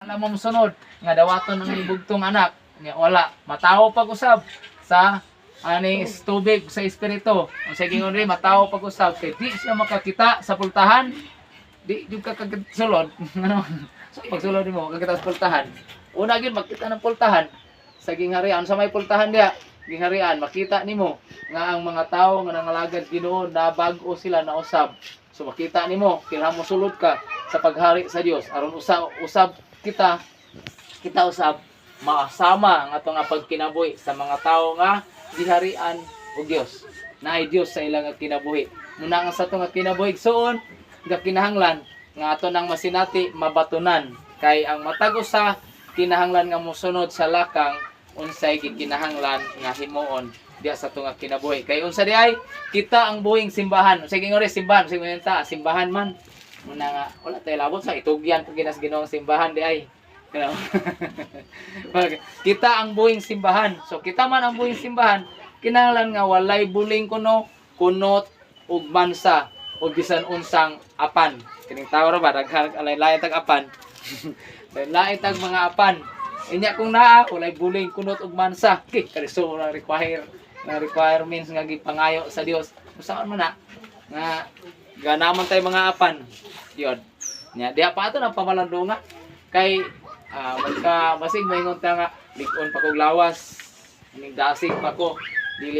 na mo sunod nga dawaton ang ibugtong anak. Nga wala, matawo pag-usab sa ani tubig sa espiritu. Ang sa gingon rin matawo pag-usab kay di siya makakita sa pultahan. Di jud ka sulod. Ano? So pagsulod mo kakita sa pultahan. Una gyud makita ng pultahan sa gingharian sa may pultahan diha. Gingharian makita nimo nga ang mga tawo nga nangalagad Ginoo na bag-o sila na usab. So makita nimo kinahanglan mo sulod ka sa paghari sa Dios aron usab kita usab maasama ang ato nga pagkinabuhi sa mga tawo nga giharian og Dios. Naay Dios sa ilang kinabuhi. Muna nga sa ato nga kinabuhi suon nga kinahanglan nga ato nang masinati mabatunan kay ang matag usa kinahanglan nga mosunod sa lakang unsay gikinahanglan nga himuon diya sa ato nga kinabuhi. Kay unsa di ay kita ang buhing simbahan. Unsay gingon simbahan, unsay ta simbahan man. Muna nga wala tay labot sa itugyan pag ginas Ginoong simbahan di ay. Kita ang buhing simbahan. So kita man ang buhing simbahan, kinahanglan nga walay buling kuno, kunot ug mansa ug bisan unsang apan. Kining tawo ra ba daghan alay tag apan. Lain tag mga apan. Inya kung naa walay buling kunot ug mansa. Kariso na requirements nga gipangayo sa Dios. Usaon man na nga ganaman tay mga apan. Yun. Nya diha pa ato nang pamalandunga kay magka basig maingon ta nga lig-on pa kog lawas ning dasig pa ko dili